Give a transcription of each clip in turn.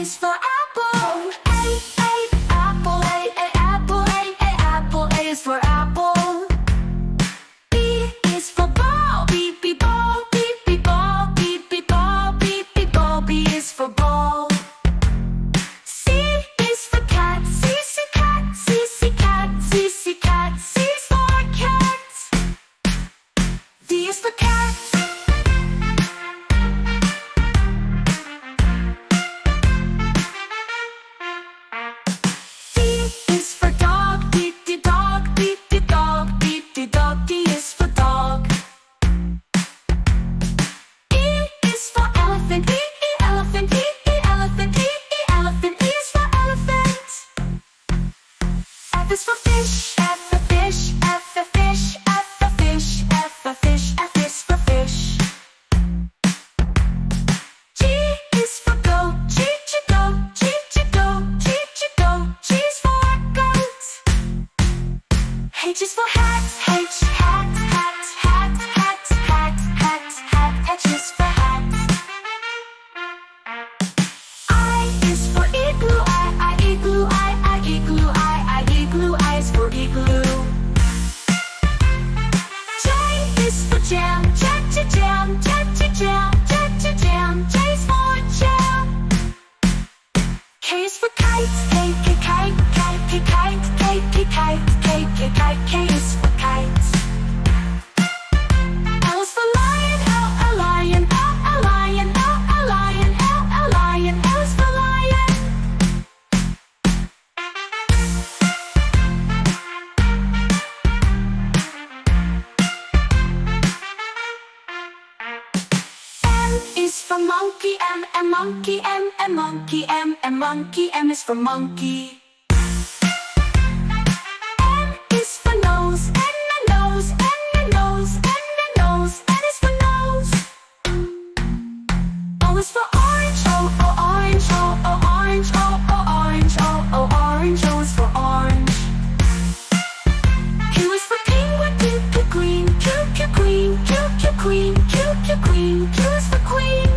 is for apple. Apple. Apple. Apple. A is for apple. B is for ball. B ball. B ball. B ball. B ball. B is for ball. C is for cat. C cat. C cat. C cat. C is for cat. D is for cat. F is for fish, F for fish, F for fish, F for fish, F for fish, F is for fish. G is for goat, G goat, G goat, G is for goat. H is for hat, H hat, H is for hat. I is for igloo, I igloo, I igloo, igloo, I is for igloo. J is for jam, jam, jam, J is for jam. K is for kite, kite, K is for kite. L is for lion, a lion, a lion, a lion, a lion, L is for lion. M is for monkey, M, monkey, M, monkey, M, monkey, M is for monkey. N is for nose, N, nose, N, nose, N, nose, N is for nose. O is for orange, O, orange, O, orange, O, orange, O, orange, O is for orange. Q is for penguin, Q, queen, Q, queen, Q, queen, Q, queen, Q is for queen.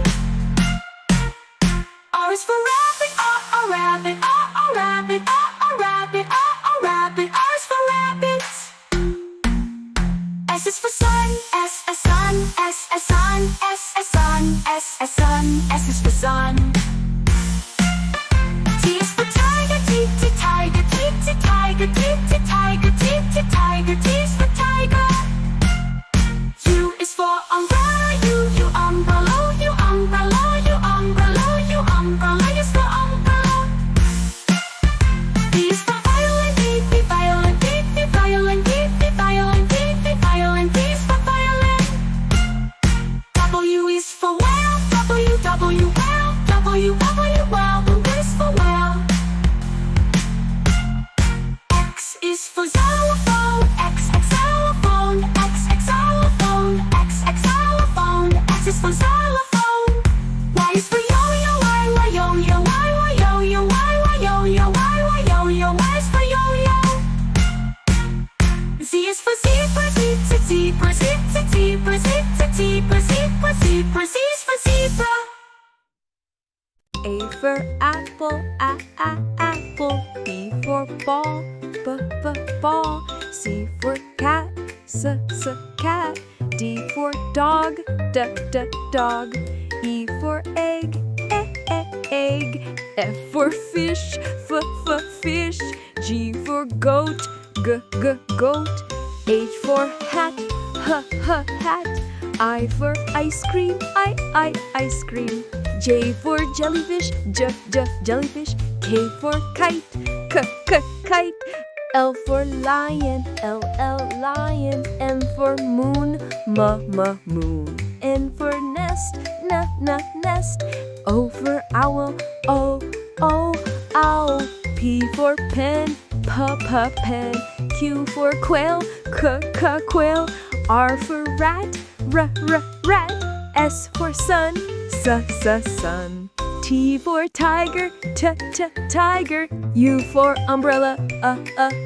R is for rabbit, a rabbit, a rabbit, a rabbit, a rabbit, R is for rabbit. S is for sun, S, sun, S, sun, S, sun, S, sun, S is for sun. T is for tiger, T, tiger, T, tiger, T, tiger, T, tiger, T is for tiger. U is for umbrella, U, umbrella, U, umbrella, U, umbrella, U, umbrella is for umbrella. V is for violin, V, violin, V, violin, V, violin, V, violin, V is for violin. W is for whale, W, whale, W, whale, W is for whale. X is for xylophone, X, xylophone, X, xylophone, X, xylophone, X is for xylophone. Y is for yo-yo, Y, yo-yo, Y, yo-yo, Y, yo-yo, Y, yo-yo, Y is for yo-yo. Z is for zebra, Z, zebra, Z, zebra, Z, zebra, zebra, zebra, Z is for zebra. A for apple, apple. B for ball, ball. C for cat, cat. D for dog, dog. E for egg, egg. F for fish, fish. G for goat, goat. H for hat, hat. I for ice cream, ice cream. J for jellyfish, jellyfish. K for kite, kite. L for lion, lion. M for moon, moon. N for nest, nest. O for owl, owl. P for pen, pen. Q for quail, quail. R for rat, rat. S for sun, sun. T for tiger, tiger. U for umbrella,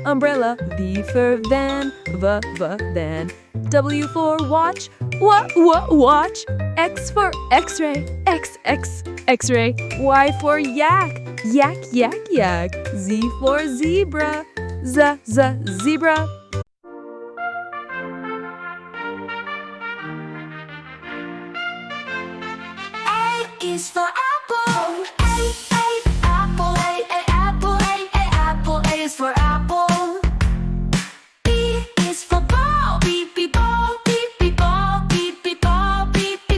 umbrella. V for van, van. W for watch, Watch. X for X-ray. X-ray. Y for yak. Yak. Z for zebra. Zebra. A is for apple. Apple. A is for apple. B is for ball.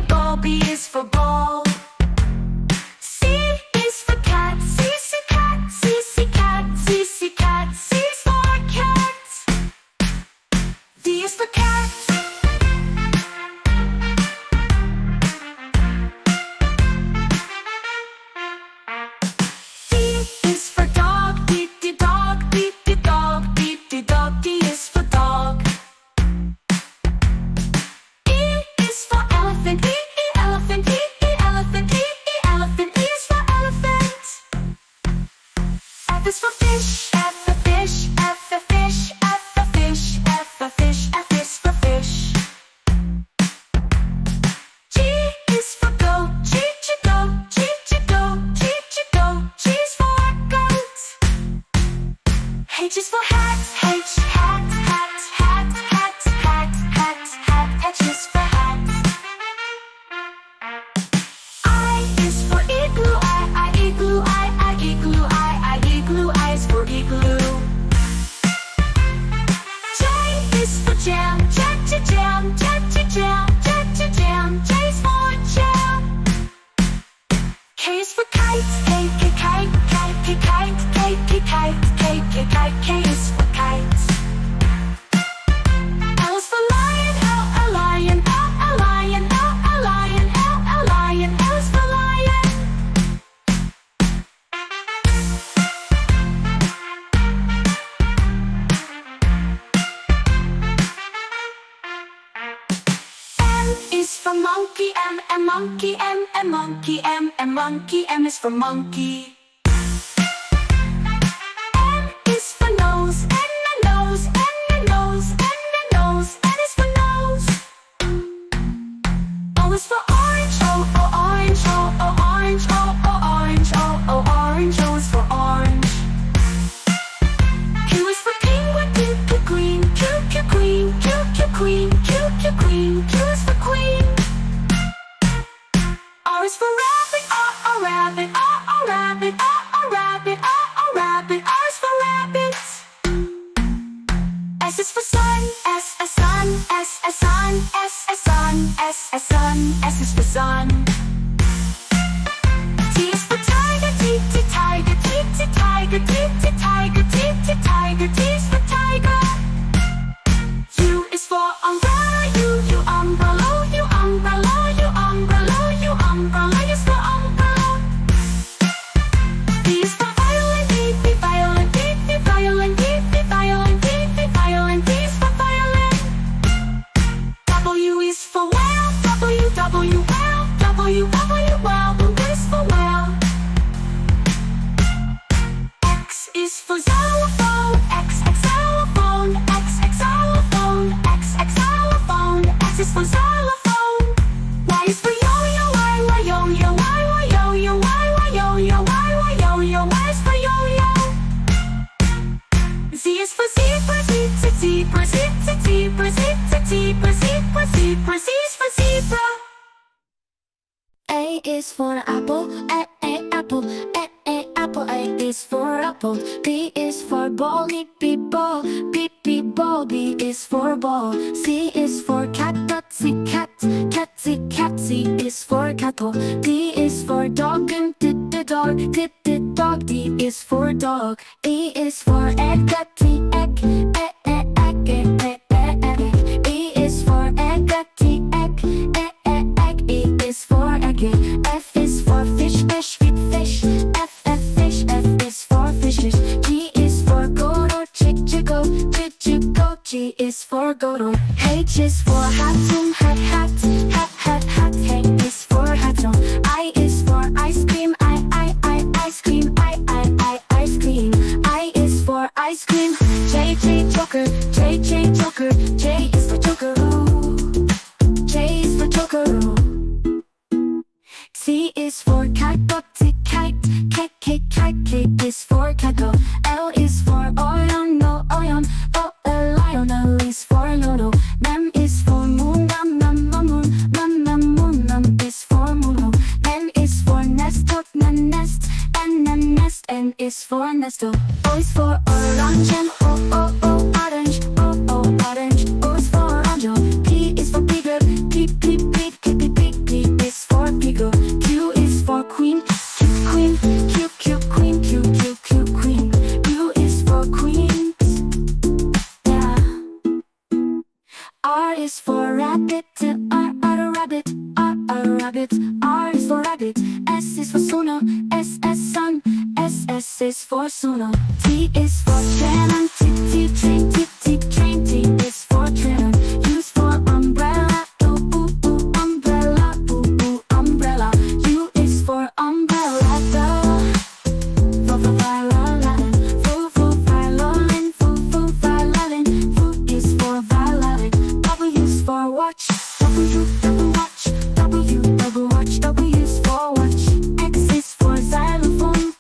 Ball. B is for ball. C is for cat. Cat. C is for cat. D is for cat. Is for dog, dog. D is for dog. E is for elephant. Elephant. E is for elephant. F is for fish. F for fish. F is for fish. G is for goat. G is for goat. H is for hat. H is for hat. I is for igloo. I is for igloo. J is for jam. J is for jam. K is for kite. K is for kite. L is for lion. L is for lion. M is for monkey. M is for monkey. N is for nose. N is for nose. O is for orange. Orange. O is for orange. Q is for penguin. Queen. Q is for queen. R is for rabbit. Rabbit. R is for rabbit. S is for sun. Sun. S is for sun. T is for tiger. Tiger. T is for tiger. U is for umbrella. U umbrella is for umbrella. V is for violin. Violin. V is for violin. W is for whale. Whale is for whale. X is for xylophone. Xylophone. X is for xylophone. Y is for yo-yo. Y is for yo-yo. Z is for zebra. Z is for zebra. A is for apple. Apple. A is for apple. B is for ball. Ball. B is for ball. C is for cat. Cat. C is for cattle. D is for dog. Dog. D is for dog. E is for egg. Egg. E is for egg. Egg. E is for egg. F is for fish. Fish. F is for fishes. G is for goat. G is for goat. H is for hat. Hat. H is for hat. I is for ice cream. Ice cream. I is for ice cream. J Joker. J is for joker. J is for kite, K, K, K, K is for Kato. L is for Orion, no Orion, O, lion. L is for Lolo. M is for moon, moon is for Mulo. N is for nest, nest, nest. N is for Nesto. O is for orange, and O, orange, O, orange. O is for Anjo. P is for bigger, P is for Pico. Q is for queen, queen, Q, queen, Q, queen. U is for queens, yeah. R is for rabbit, R, rabbit, R, rabbit. R is for rabbit. S is for Suno, S, sun. S is for Suno. T is for train, train. T is for train. U is for umbrella, umbrella, umbrella. U is for umbrella, violin, violin. V is for violin. W is for watch, watch. W is for watch. X is for xylophone,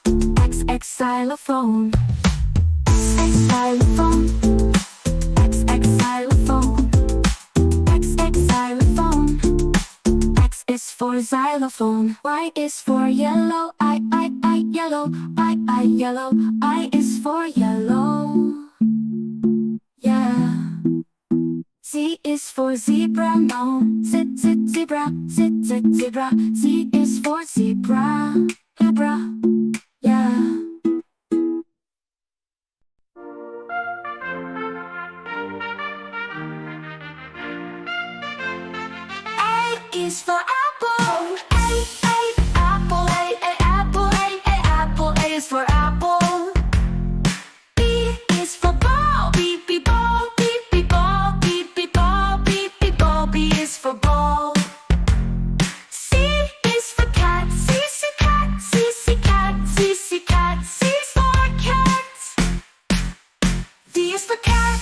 xylophone. Xylophone. Xylophone. Xylophone. X is for xylophone. Y is for yellow, yellow, yellow. I is for yellow, yeah. Z is for zebra, no. Zebra. Z is for zebra, yeah. A is for apple, apple, apple, apple. A is for apple. B is for ball, ball, ball, ball. B is for ball. C is for cat, cat. C is for cat. D is for cat.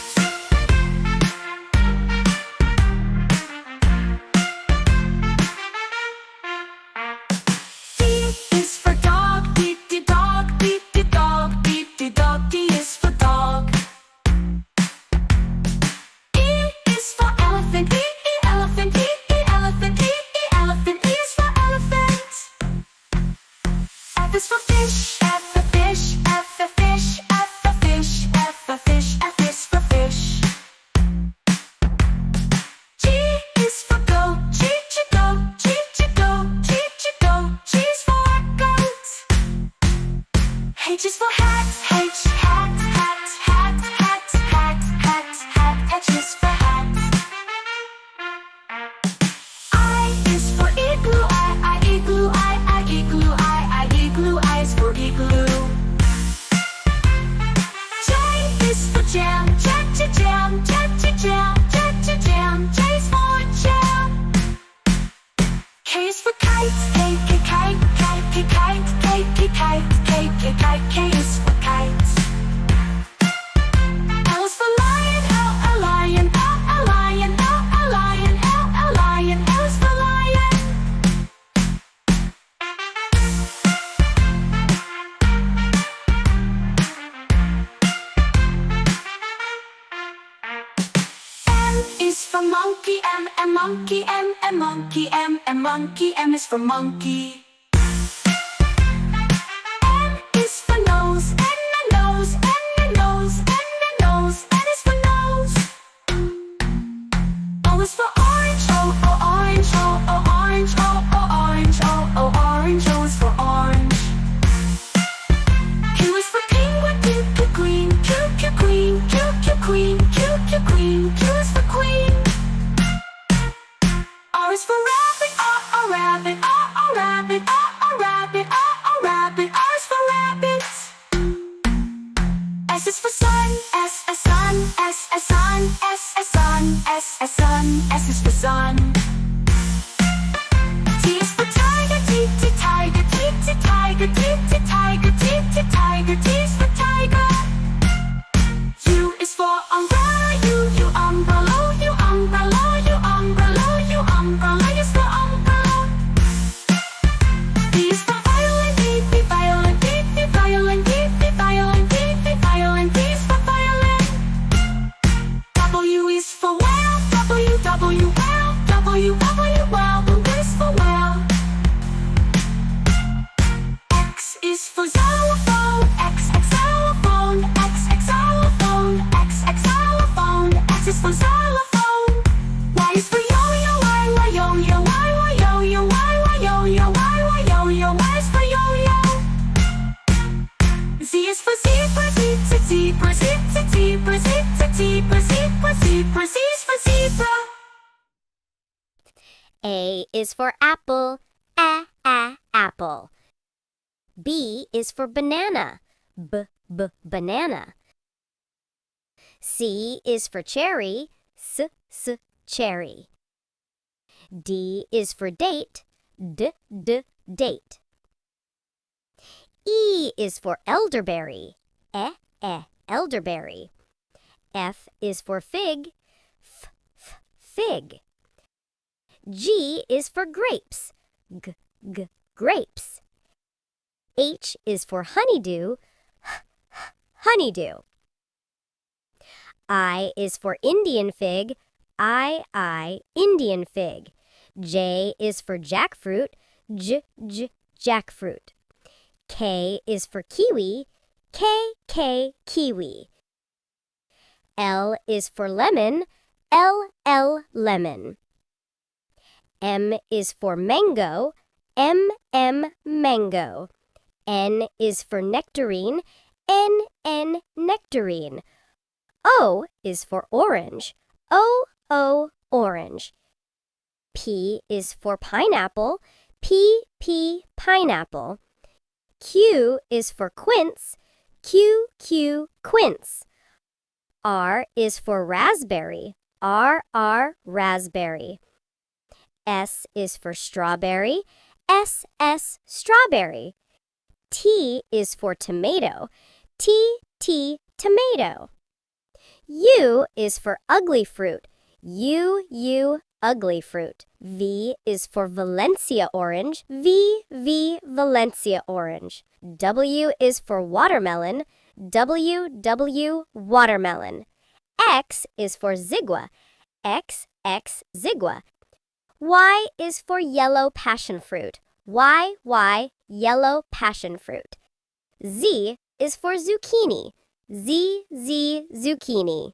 D is for dog, dog, dog. D is for dog. E is for elephant, elephant. E is for elephant. F is for fish, fish. F is for fish. G is for goat, goat. G is for goat. H is for hat, hat. H is for hat. I is for igloo, igloo. I is for igloo. J is for jam, jam. J is for jam. K is for kite, kite. K is for kite. L is for lion, lion. L is for lion. M is for monkey, monkey. M is for monkey. N is for nose, nose. N is for nose. O is for orange, orange. O is for orange. Q is for penguin, queen. Q is for queen. R is for rabbit, rabbit. R is for rabbit. S is for sun, sun. S is for sun. T is for tiger, tiger. T is for tiger. U is for umbrella, umbrella. U is for umbrella. V W-W-W, the wistful whale. X is for xylophone, X, X, xylophone, X, X, xylophone, X, X, xylophone, X is for xylophone. Y is for yo-yo, Y, Y, yo-yo, Y, Y, yo-yo, Y, Y, yo-yo, Y, Y, yo-yo, Y is for yo-yo. Z is for zebra, Z, Z, zebra, Z, Z, zebra, Z, Z, zebra, zebra, zebra, Z is for zebra. A is for apple, apple. B is for banana, banana. C is for cherry, cherry. D is for date, date. E is for elderberry, elderberry. F is for fig, fig. G is for grapes, grapes. H is for honeydew, honeydew. I is for Indian fig, Indian fig. J is for jackfruit, jackfruit. K is for kiwi, kiwi. L is for lemon, lemon. M is for mango, mango. N is for nectarine, nectarine. O is for orange, orange. P is for pineapple, pineapple. Q is for quince, quince. R is for raspberry, raspberry. S is for strawberry, strawberry. T is for tomato, tomato. U is for ugly fruit, ugly fruit. V is for Valencia orange, Valencia orange. W is for watermelon, watermelon. X is for zigua, X, zigua. Y is for yellow passion fruit, Y, yellow passion fruit. Z is for zucchini, Z, zucchini.